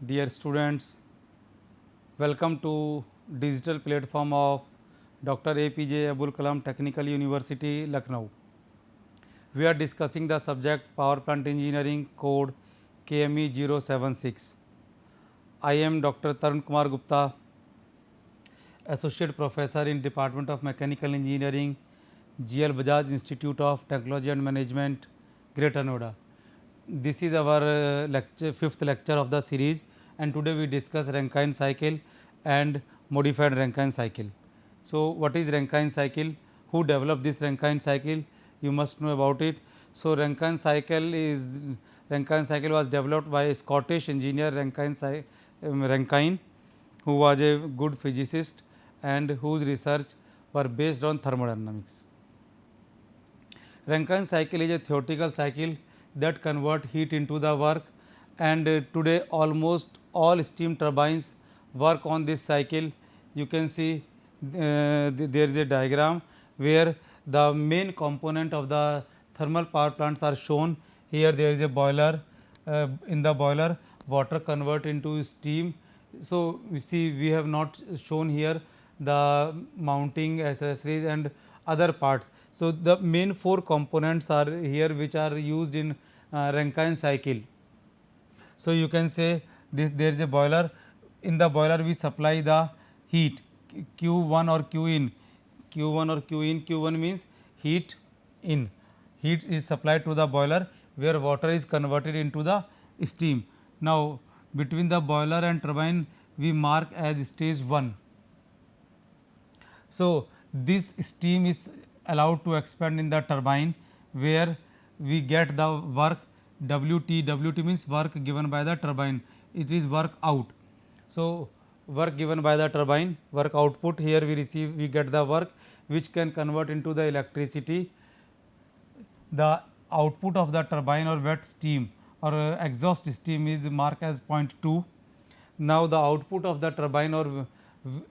Dear students, welcome to digital platform of Dr. APJ Abul Kalam Technical University, Lucknow. We are discussing the subject Power Plant Engineering Code KME 076. I am Dr. Tarun Kumar Gupta, Associate Professor in Department of Mechanical Engineering, GL Bajaj Institute of Technology and Management, Greater Noida. This is our fifth lecture of the series, and today we discuss Rankine cycle and modified Rankine cycle. So, what is Rankine cycle? Who developed this Rankine cycle? You must know about it. So, Rankine cycle was developed by a Scottish engineer Rankine, who was a good physicist and whose research were based on thermodynamics. Rankine cycle is a theoretical cycle that convert heat into the work, and today almost all steam turbines work on this cycle. You can see there is a diagram where the main component of the thermal power plants are shown. Here there is a boiler, in the boiler water convert into steam. So, we see we have not shown here the mounting accessories and other parts. So, the main four components are here which are used in Rankine cycle. So, you can say this, there is a boiler. In the boiler we supply the heat Q1 or Q in, Q1 or Q in. Q1 means heat in, heat is supplied to the boiler where water is converted into the steam. Now, between the boiler and turbine we mark as stage 1. So, this steam is allowed to expand in the turbine where we get the work WT. WT means work given by the turbine, it is work out. So, work given by the turbine, work output, here we get the work which can convert into the electricity. The output of the turbine or wet steam or exhaust steam is marked as 0.2. Now, the output of the turbine or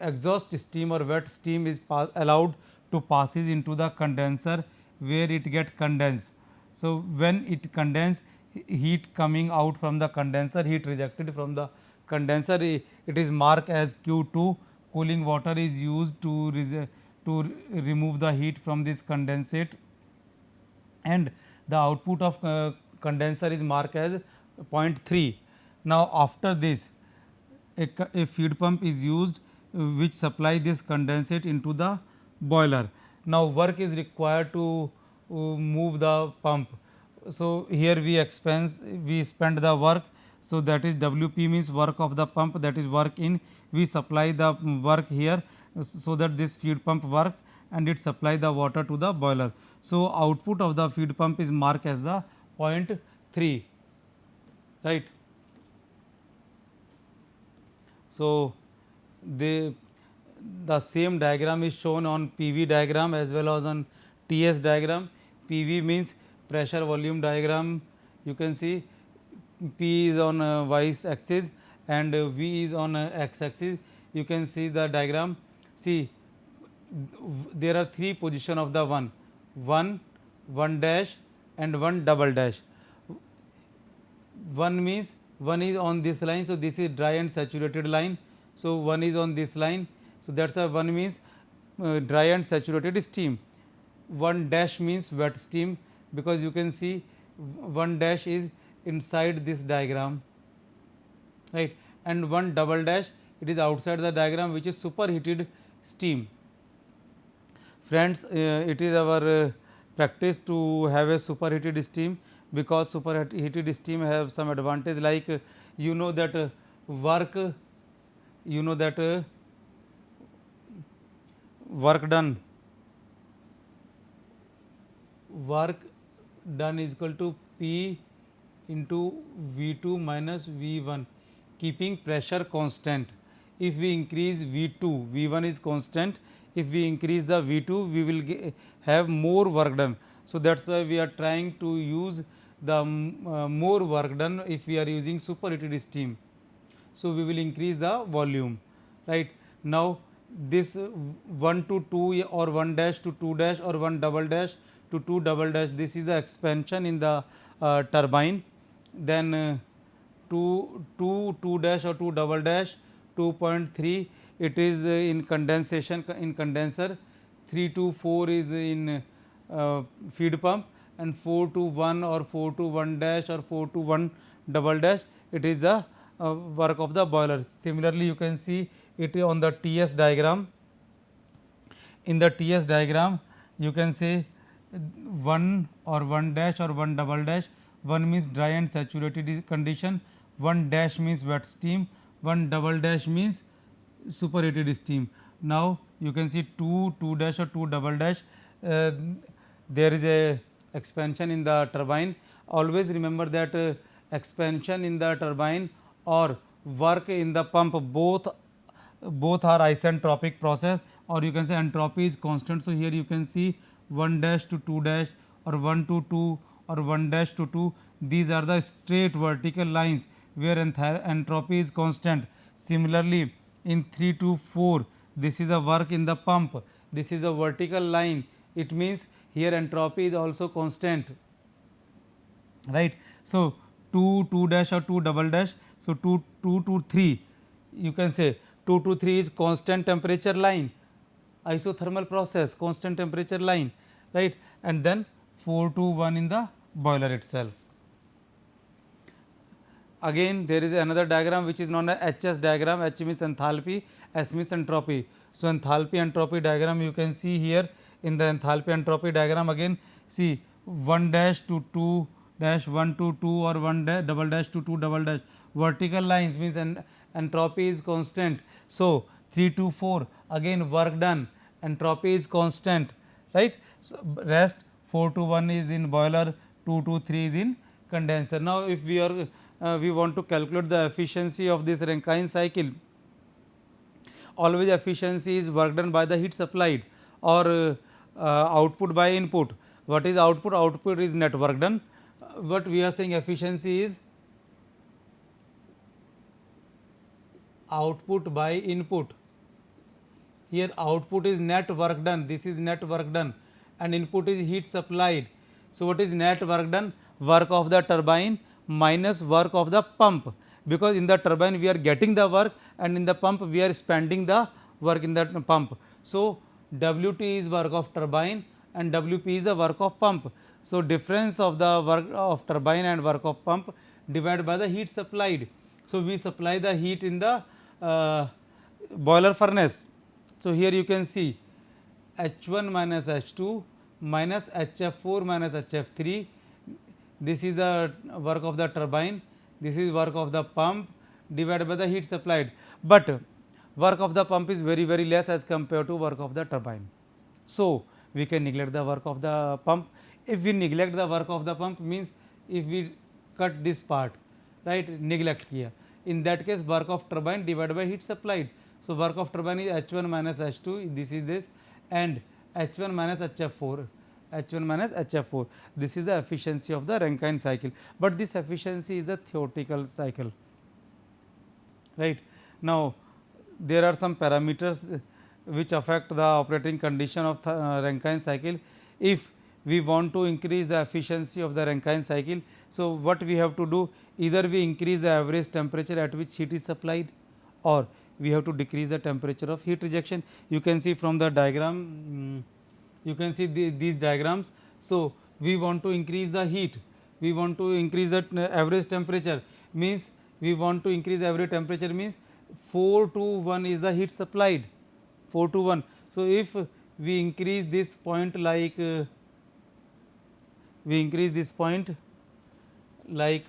exhaust steam or wet steam is allowed to passes into the condenser where it get condensed. So, when it condense, heat coming out from the condenser, heat rejected from the condenser, it is marked as Q2. Cooling water is used to remove the heat from this condensate, and the output of condenser is marked as 0.3. Now, after this a feed pump is used which supply this condensate into the boiler. Now, work is required to move the pump. So, here we spend the work. So, that is WP means work of the pump, that is work in, we supply the work here, so that this feed pump works and it supply the water to the boiler. So, output of the feed pump is marked as the 0.3, right. So, the same diagram is shown on PV diagram as well as on TS diagram. PV means pressure volume diagram. You can see P is on y axis and V is on x axis. You can see the diagram. See, there are three position of the one, one dash and one double dash. One means one is on this line. So, this is dry and saturated line. So, one is on this line. So, that is why one means dry and saturated steam. One dash means wet steam, because you can see one dash is inside this diagram, right, and one double dash, it is outside the diagram, which is superheated steam. Friends, it is our practice to have a superheated steam, because superheated steam have some advantage, like you know that work work done is equal to P into V2 minus V1, keeping pressure constant. If we increase V2, V1 is constant. If we increase the V2, we will have more work done. So, that is why we are trying to use the more work done if we are using superheated steam. So, we will increase the volume, right. Now, this 1 to 2 or 1 dash to 2 dash or 1 double dash to 2 double dash, this is the expansion in the turbine. Then 2 dash or 2 double dash, 2.3 it is in condensation in condenser, 3 to 4 is in feed pump, and 4 to 1 or 4 to 1 dash or 4 to 1 double dash, it is the work of the boiler. Similarly, you can see it on the TS diagram. In the TS diagram, you can say 1 or 1 dash or 1 double dash. 1 means dry and saturated condition, 1 dash means wet steam, 1 double dash means superheated steam. Now you can see 2 dash or 2 double dash, there is a expansion in the turbine. Always remember that expansion in the turbine or work in the pump, both are isentropic process, or you can say entropy is constant. So here you can see 1 dash to 2 dash or 1 to 2 or 1 dash to 2, these are the straight vertical lines where entropy is constant. Similarly, in 3 to 4, this is the work in the pump, this is a vertical line, it means here entropy is also constant, right. So 2 dash or 2 double dash, so 2 to 3, you can say 2 to 3 is constant temperature line, isothermal process, constant temperature line, right, and then 4 to 1 in the boiler itself. Again there is another diagram which is known as HS diagram. H means enthalpy, S means entropy. So enthalpy entropy diagram you can see here. In the enthalpy entropy diagram, again see 1 dash to 2 dash, 1 to 2 or 1 double dash to 2 double dash, vertical lines means entropy is constant. So 3 to 4, again work done, entropy is constant, right. So rest 4 to 1 is in boiler, 2 to 3 is in condenser. Now if we are we want to calculate the efficiency of this Rankine cycle, always efficiency is work done by the heat supplied or output by input. What is output? Output is net work done. What we are saying efficiency is output by input. Here output is net work done, this is net work done, and input is heat supplied. So what is net work done? Work of the turbine minus work of the pump, because in the turbine we are getting the work and in the pump we are spending the work in the pump. So Wt is work of turbine and Wp is the work of pump. So difference of the work of turbine and work of pump divided by the heat supplied. So we supply the heat in the boiler furnace. So here you can see H1 minus H2 minus HF4 minus HF3, this is the work of the turbine, this is work of the pump divided by the heat supplied, but work of the pump is very less as compared to work of the turbine. So we can neglect the work of the pump. If we neglect the work of the pump means if we cut this part, right, neglect here, in that case work of turbine divided by heat supplied. So work of turbine is H1 minus H2, this is this, and H1 minus HF4, H1 minus HF4. This is the efficiency of the Rankine cycle, but this efficiency is the theoretical cycle, right. Now there are some parameters which affect the operating condition of the Rankine cycle. If we want to increase the efficiency of the Rankine cycle, so what we have to do, either we increase the average temperature at which heat is supplied, or we have to decrease the temperature of heat rejection. You can see from the diagram, you can see these diagrams. So we want to increase the heat, we want to increase the average temperature, means we want to increase the average temperature means 4 to 1 is the heat supplied, 4 to 1. So if we increase this point like we increase this point like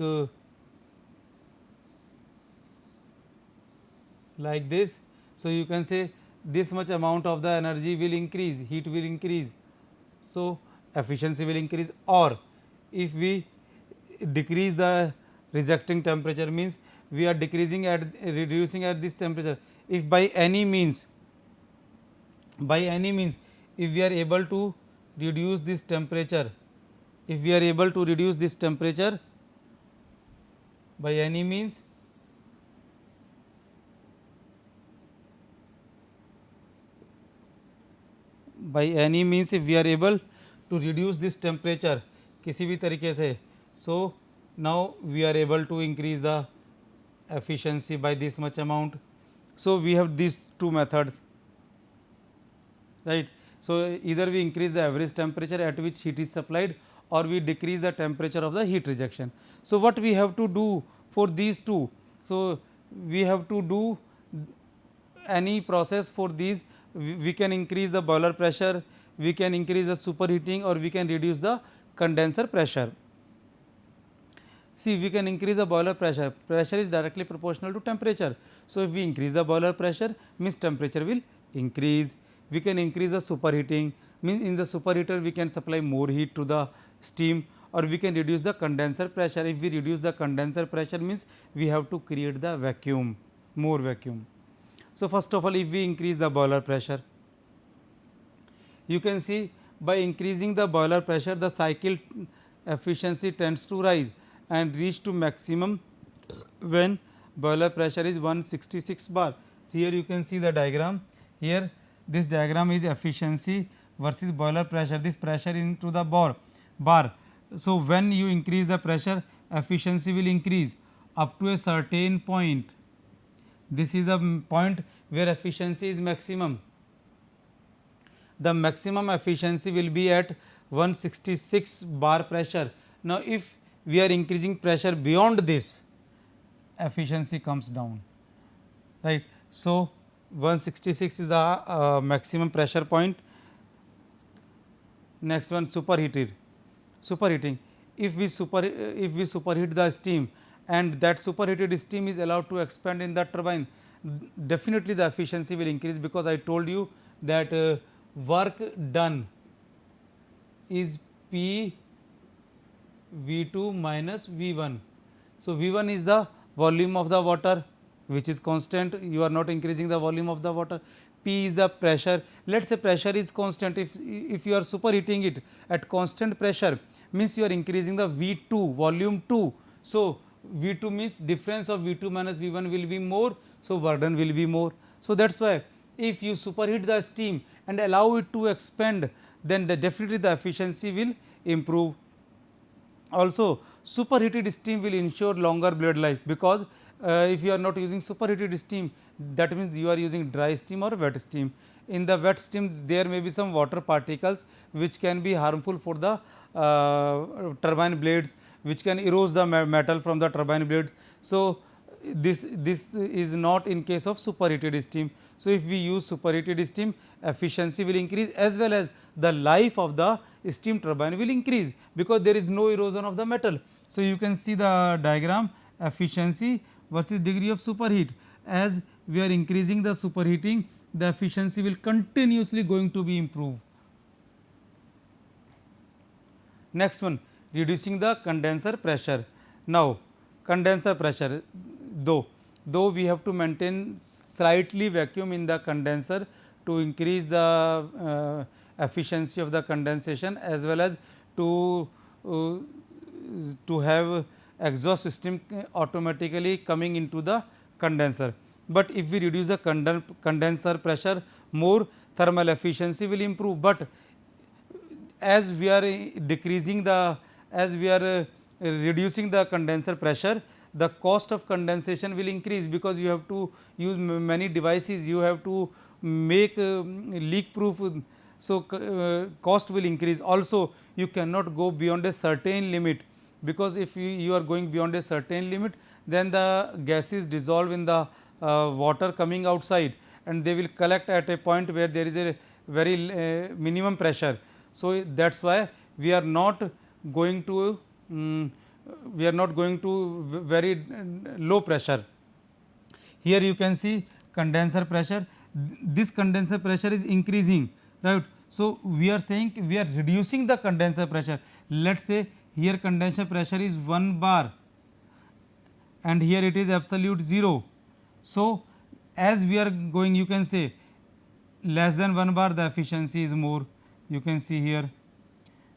this, so you can say this much amount of the energy will increase, heat will increase, so efficiency will increase. Or if we decrease the rejecting temperature means we are decreasing at reducing at this temperature. If by any means if we are able to reduce this temperature, if we are able to reduce this temperature by any means, if we are able to reduce this temperature किसी भी तरीके से, so now we are able to increase the efficiency by this much amount. So, we have these two methods, right. So, either we increase the average temperature at which heat is supplied, or we decrease the temperature of the heat rejection. So, what we have to do for these two? So, we have to do any process for these. We can increase the boiler pressure, we can increase the superheating, or we can reduce the condenser pressure. See, we can increase the boiler pressure. Pressure is directly proportional to temperature. So, if we increase the boiler pressure, means temperature will increase. We can increase the superheating, means in the superheater we can supply more heat to the steam, or we can reduce the condenser pressure. If we reduce the condenser pressure, means we have to create the vacuum, more vacuum. So, first of all, if we increase the boiler pressure, you can see by increasing the boiler pressure, the cycle efficiency tends to rise and reach to maximum when boiler pressure is 166 bar. Here you can see the diagram. Here this diagram is efficiency versus boiler pressure. This pressure into the bar. So, when you increase the pressure, efficiency will increase up to a certain point. This is the point where efficiency is maximum. The maximum efficiency will be at 166 bar pressure. Now, if we are increasing pressure beyond this, efficiency comes down, right. So, 166 is the maximum pressure point. Next one, superheating. If we superheat the steam and that superheated steam is allowed to expand in the turbine, definitely the efficiency will increase, because I told you that work done is P V2 minus V1. So, V1 is the volume of the water, which is constant, you are not increasing the volume of the water. P is the pressure. Let us say pressure is constant. If you are superheating it at constant pressure, means you are increasing the V2, volume 2. So, V2 means difference of V2 minus V1 will be more. So, work done will be more. So, that is why if you superheat the steam and allow it to expand, then definitely the efficiency will improve. Also, superheated steam will ensure longer blade life, because if you are not using superheated steam, that means you are using dry steam or wet steam. In the wet steam, there may be some water particles which can be harmful for the turbine blades, which can erode the metal from the turbine blades. So, this is not in case of superheated steam. So, if we use superheated steam, efficiency will increase, as well as the life of the steam turbine will increase, because there is no erosion of the metal. So, you can see the diagram, efficiency versus degree of superheat. As we are increasing the superheating, the efficiency will continuously going to be improved. Next one, reducing the condenser pressure. Now, condenser pressure, though we have to maintain slightly vacuum in the condenser to increase the efficiency of the condensation, as well as to have exhaust system automatically coming into the condenser. But if we reduce the condenser pressure more, thermal efficiency will improve. But as we are decreasing the, as we are reducing the condenser pressure, the cost of condensation will increase, because you have to use many devices, you have to make leak proof. So, cost will increase. Also, you cannot go beyond a certain limit, because if you are going beyond a certain limit, then the gases dissolve in the water coming outside, and they will collect at a point where there is a very minimum pressure. So, that is why we are not going to very low pressure. Here you can see condenser pressure, this condenser pressure is increasing, right. So, we are saying we are reducing the condenser pressure. Let us say here condenser pressure is 1 bar and here it is absolute 0. So, as we are going, you can say less than 1 bar, the efficiency is more, you can see here.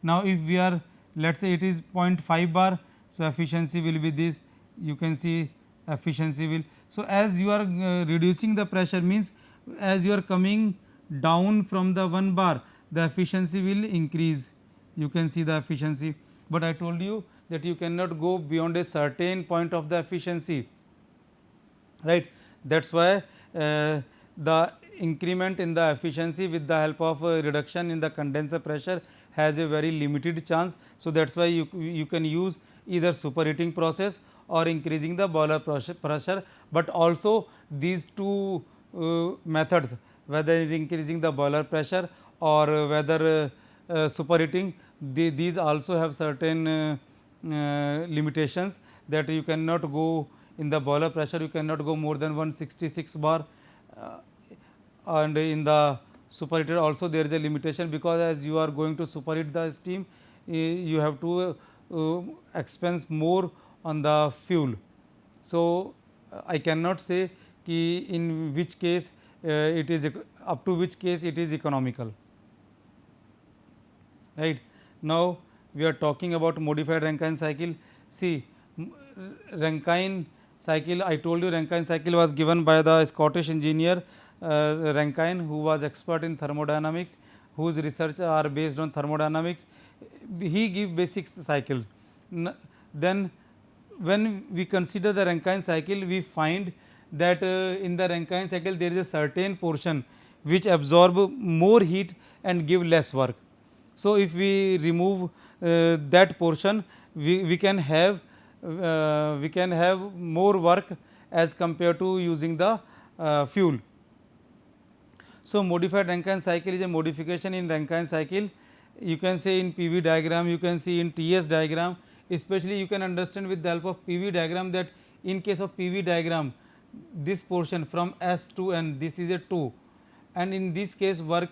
Now, if we are, let us say it is 0.5 bar, so efficiency will be this, you can see efficiency will. So, as you are reducing the pressure, means as you are coming down from the 1 bar, the efficiency will increase, you can see the efficiency. But I told you that you cannot go beyond a certain point of the efficiency. right. That is why the increment in the efficiency with the help of reduction in the condenser pressure has a very limited chance. So, that is why you can use either superheating process or increasing the boiler pressure, but also these two methods, whether increasing the boiler pressure or whether superheating, these also have certain limitations, that you cannot go in the boiler pressure, you cannot go more than 166 bar, uh, and in the superheater also there is a limitation, because as you are going to superheat the steam, you have to expense more on the fuel. So, I cannot say ki in which case it is up to which case it is economical, right. Now, we are talking about modified Rankine cycle. See, Rankine cycle, I told you Rankine cycle was given by the Scottish engineer Rankine, who was expert in thermodynamics, whose research are based on thermodynamics. He give basic cycles. Then when we consider the Rankine cycle, we find that in the Rankine cycle there is a certain portion which absorb more heat and give less work. So, if we remove that portion, we can have more work as compared to using the fuel. So, modified Rankine cycle is a modification in Rankine cycle. You can say in PV diagram, you can see in TS diagram, especially you can understand with the help of PV diagram, that in case of PV diagram, this portion from S to N, this is a 2, and in this case work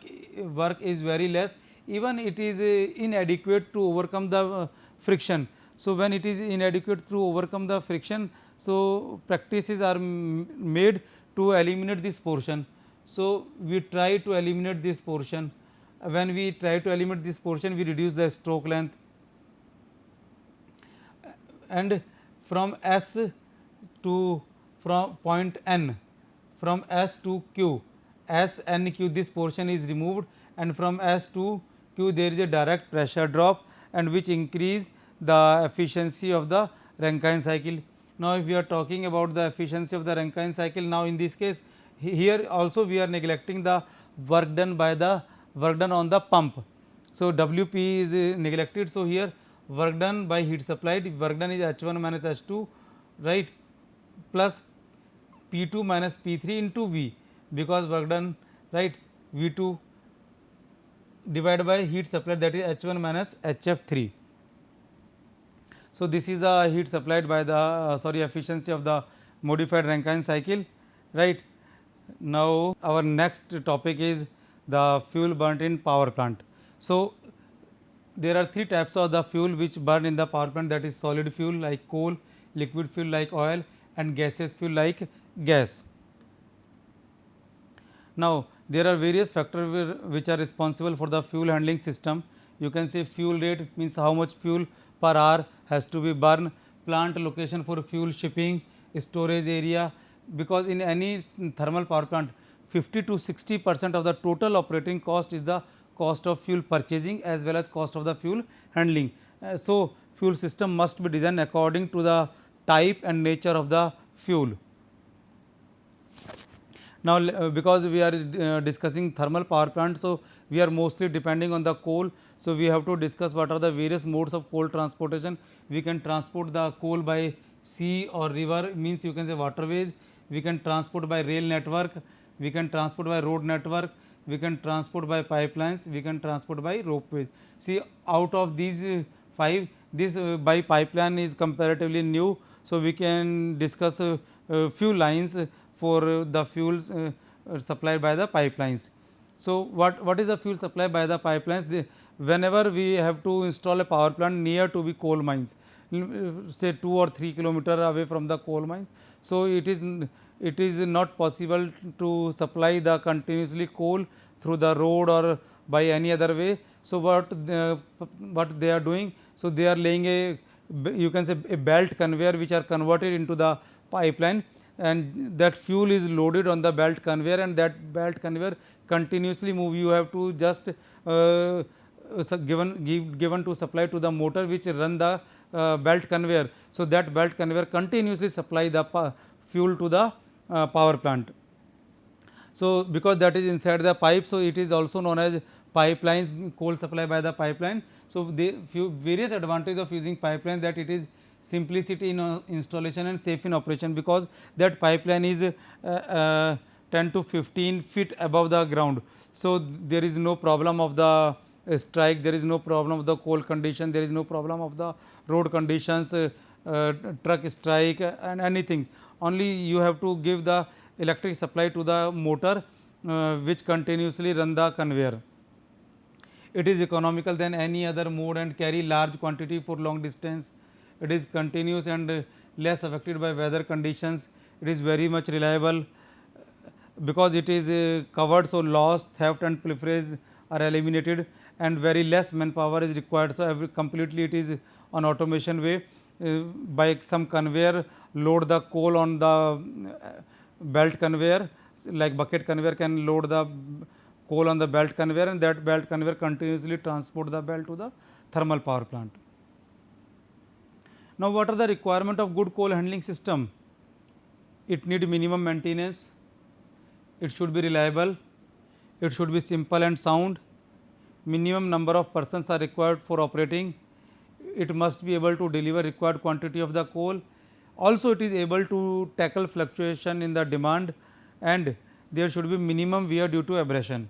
is very less, even it is inadequate to overcome the friction. So, when it is inadequate to overcome the friction, so practices are made to eliminate this portion. So, we try to eliminate this portion. When we try to eliminate this portion, we reduce the stroke length, and from S to from point N, from S to Q, S N Q, this portion is removed, and from S to Q there is a direct pressure drop, and which increase the efficiency of the Rankine cycle. Now, if we are talking about the efficiency of the Rankine cycle, now in this case here also we are neglecting the work done on the pump. So, WP is neglected. So, here work done by heat supplied, work done is H1 minus H2, right, plus P2 minus P3 into V, because work done, right, V2 divided by heat supplied, that is H1 minus HF3. So, this is the heat supplied by the efficiency of the modified Rankine cycle, right. Now, our next topic is the fuel burnt in power plant. So, there are three types of the fuel which burn in the power plant, that is solid fuel like coal, liquid fuel like oil, and gaseous fuel like gas. Now, there are various factors which are responsible for the fuel handling system. You can say fuel rate, means how much fuel per hour has to be burned, plant location for fuel shipping, storage area, because in any thermal power plant 50 to 60% of the total operating cost is the cost of fuel purchasing as well as cost of the fuel handling. So, fuel system must be designed according to the type and nature of the fuel. Now, because we are discussing thermal power plant, so we are mostly depending on the coal. So, we have to discuss what are the various modes of coal transportation. We can transport the coal by sea or river, means you can say waterways. We can transport by rail network, we can transport by road network, we can transport by pipelines, we can transport by ropeways. See, out of these 5, this by pipeline is comparatively new. So, we can discuss few lines for the fuels supplied by the pipelines. So, what is the fuel supplied by the pipelines? Whenever we have to install a power plant near to be coal mines, say 2 or 3 kilometer away from the coal mines. So, it is not possible to supply the continuously coal through the road or by any other way. So, what they are doing? So, they are laying a, you can say, a belt conveyor which are converted into the pipeline, and that fuel is loaded on the belt conveyor, and that belt conveyor continuously move. You have to just given to supply to the motor which run the belt conveyor. So, that belt conveyor continuously supply the fuel to the power plant. So, because that is inside the pipe, so it is also known as pipelines, coal supply by the pipeline. So, the few various advantages of using pipeline, that it is simplicity in installation and safe in operation, because that pipeline is 10 to 15 feet above the ground. So, there is no problem of the strike, there is no problem of the coal condition, there is no problem of the road conditions, truck strike and anything. Only you have to give the electric supply to the motor, which continuously run the conveyor. It is economical than any other mode and carry large quantity for long distance. It is continuous and less affected by weather conditions. It is very much reliable because it is covered, so loss, theft and pilferage are eliminated and very less manpower is required. So, completely it is on automation way. By some conveyor load the coal on the belt conveyor, like bucket conveyor can load the coal on the belt conveyor, and that belt conveyor continuously transport the belt to the thermal power plant. Now, what are the requirement of good coal handling system? It need minimum maintenance, it should be reliable, it should be simple and sound, minimum number of persons are required for operating, it must be able to deliver required quantity of the coal, also it is able to tackle fluctuation in the demand, and there should be minimum wear due to abrasion.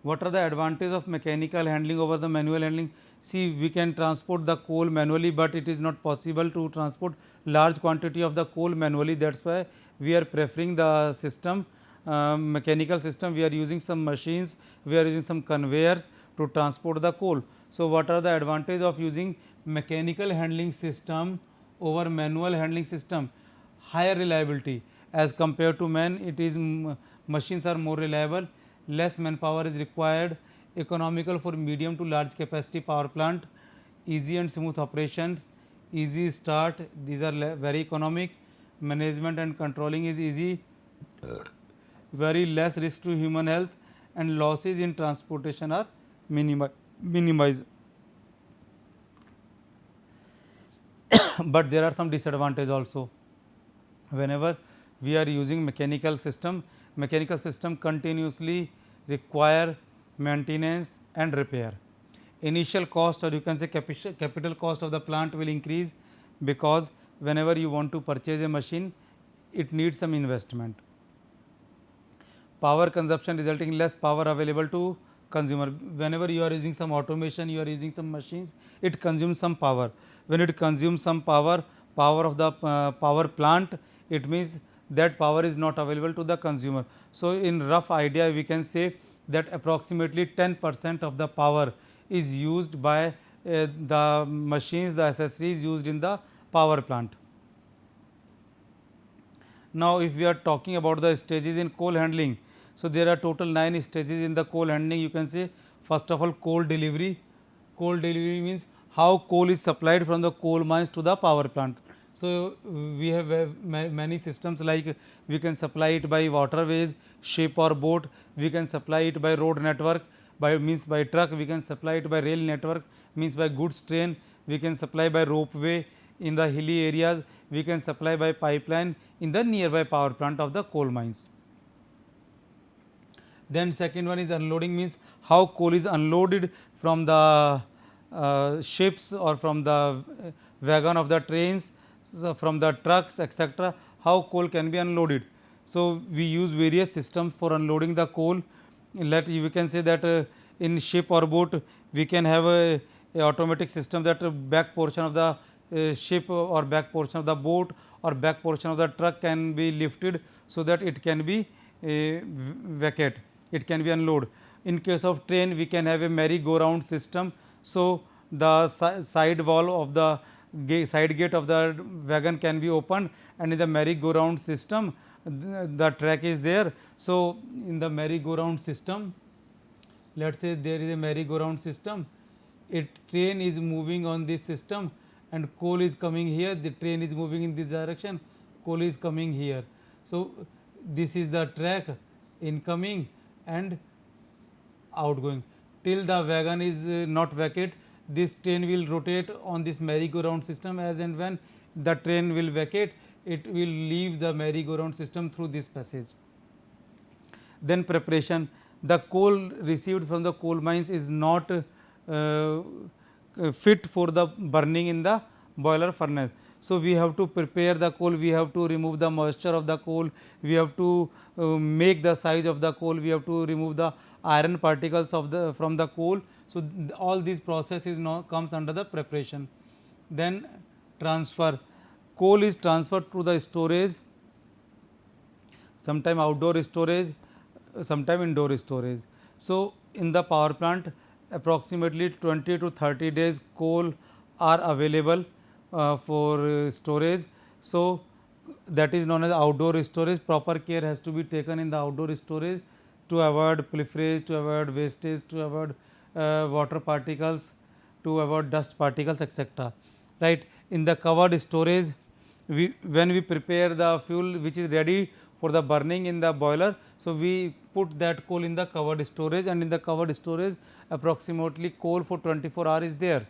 What are the advantages of mechanical handling over the manual handling? See, we can transport the coal manually, but it is not possible to transport large quantity of the coal manually. That is why we are preferring the system, mechanical system. We are using some machines, we are using some conveyors to transport the coal. So, what are the advantages of using mechanical handling system over manual handling system? Higher reliability as compared to man, it is machines are more reliable, less manpower is required, economical for medium to large capacity power plant, easy and smooth operations, easy start, these are very economic, management and controlling is easy, very less risk to human health, and losses in transportation are minimized. But there are some disadvantages also. Whenever we are using mechanical system continuously require maintenance and repair. Initial cost, or you can say capital cost of the plant will increase, because whenever you want to purchase a machine, it needs some investment. Power consumption resulting in less power available to consumer. Whenever you are using some automation, you are using some machines, it consumes some power. When it consumes some power of the power plant, it means that power is not available to the consumer. So, in rough idea we can say that approximately 10% of the power is used by the machines, the accessories used in the power plant. Now, if we are talking about the stages in coal handling, so there are total 9 stages in the coal handling. You can say, first of all, coal delivery. Coal delivery means how coal is supplied from the coal mines to the power plant. So, we have many systems, like we can supply it by waterways, ship or boat, we can supply it by road network, by means by truck, we can supply it by rail network, means by goods train, we can supply by ropeway in the hilly areas, we can supply by pipeline in the nearby power plant of the coal mines. Then second one is unloading, means how coal is unloaded from the ships or from the wagon of the trains, so from the trucks, etc., how coal can be unloaded. So, we use various systems for unloading the coal. Let we can say that in ship or boat, we can have a automatic system, that back portion of the ship or back portion of the boat or back portion of the truck can be lifted, so that it can be vacate, it can be unloaded. In case of train, we can have a merry-go-round system. So, the side wall of the side gate of the wagon can be opened, and in the merry-go-round system the track is there. So, in the merry-go-round system, let us say there is a merry-go-round system, train is moving on this system and coal is coming here, the train is moving in this direction, coal is coming here. So, this is the track incoming and outgoing. Till the wagon is not vacate, this train will rotate on this merry-go-round system. As and when the train will vacate, it will leave the merry-go-round system through this passage. Then preparation, the coal received from the coal mines is not fit for the burning in the boiler furnace. So, we have to prepare the coal, we have to remove the moisture of the coal, we have to make the size of the coal, we have to remove the iron particles of the from the coal. So, all these processes now comes under the preparation. Then transfer, coal is transferred to the storage, sometime outdoor storage, sometime indoor storage. So, in the power plant approximately 20 to 30 days coal are available for storage. So, that is known as outdoor storage. Proper care has to be taken in the outdoor storage to avoid pilferage, to avoid wastage, to avoid water particles, to avoid dust particles, etc. Right. In the covered storage, when we prepare the fuel which is ready for the burning in the boiler, so we put that coal in the covered storage, and in the covered storage approximately coal for 24 hours is there.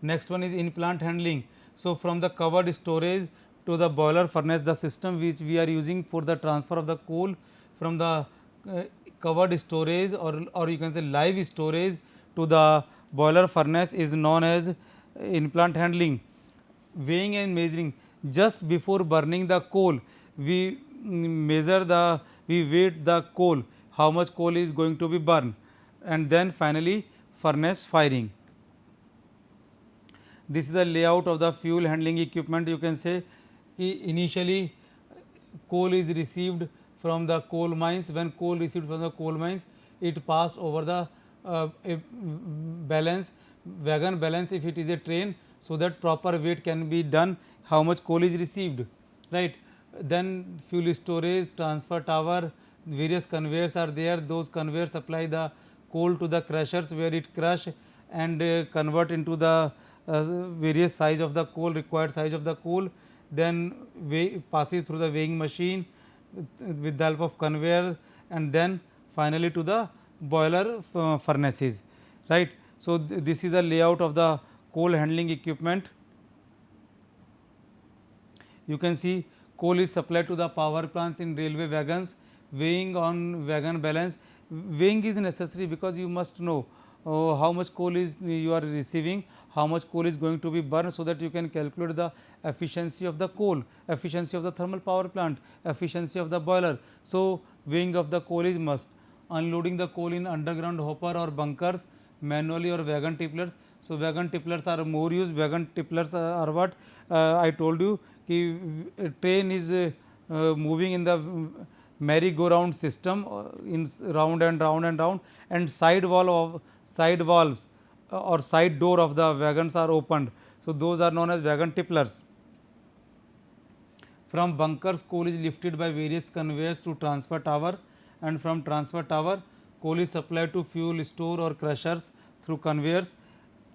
Next one is in plant handling. So, from the covered storage to the boiler furnace, the system which we are using for the transfer of the coal from the covered storage, or you can say live storage, to the boiler furnace is known as in plant handling. Weighing and measuring, just before burning the coal, we we weight the coal, how much coal is going to be burned, and then finally furnace firing. This is the layout of the fuel handling equipment. You can say initially coal is received from the coal mines. When coal received from the coal mines, it passed over the balance, wagon balance if it is a train, so that proper weight can be done how much coal is received, right. Then fuel storage, transfer tower, various conveyors are there. Those conveyors supply the coal to the crushers, where it crush and convert into the various size of the coal, required size of the coal. Then passes through the weighing machine with the help of conveyor, and then finally to the boiler furnaces, right. So, this is the layout of the coal handling equipment. You can see coal is supplied to the power plants in railway wagons. Weighing on wagon balance, weighing is necessary because you must know how much coal is you are receiving, how much coal is going to be burned, so that you can calculate the efficiency of the coal, efficiency of the thermal power plant, efficiency of the boiler. So, weighing of the coal is must. Unloading the coal in underground hopper or bunkers, manually or wagon tipplers. So, wagon tipplers are more used. Wagon tipplers are what I told you, ki train is moving in the merry-go-round system in round and round and round, and side valves or side door of the wagons are opened. So, those are known as wagon tipplers. From bunkers, coal is lifted by various conveyors to transfer tower, and from transfer tower coal is supplied to fuel store or crushers through conveyors.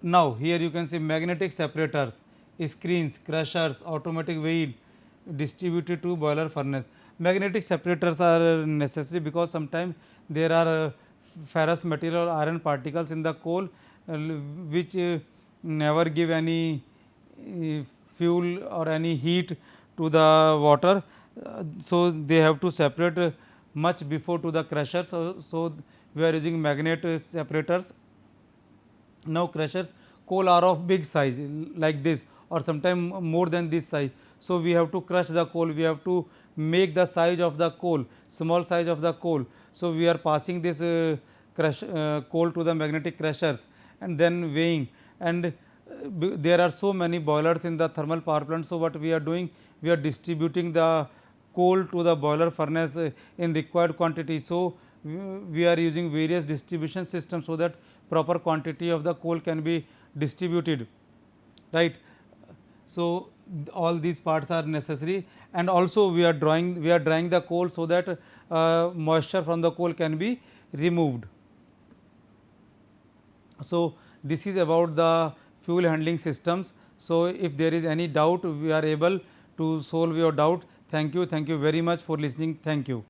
Now, here you can see magnetic separators, screens, crushers, automatic wheel distributed to boiler furnace. Magnetic separators are necessary because sometimes there are ferrous material or iron particles in the coal which never give any fuel or any heat to the water. So, they have to separate much before to the crusher. So, we are using magnet separators. Now, crushers, coal are of big size like this, or sometimes more than this size. So, we have to crush the coal, we have to make the size of the coal, small size of the coal. So, we are passing this coal to the magnetic crushers and then weighing, and there are so many boilers in the thermal power plant. So, what we are doing, we are distributing the coal to the boiler furnace in required quantity. So, we are using various distribution systems, so that proper quantity of the coal can be distributed, right. So, all these parts are necessary, and also we are drying the coal, so that moisture from the coal can be removed. So, this is about the fuel handling systems. So, if there is any doubt, we are able to solve your doubt. Thank you very much for listening. Thank you.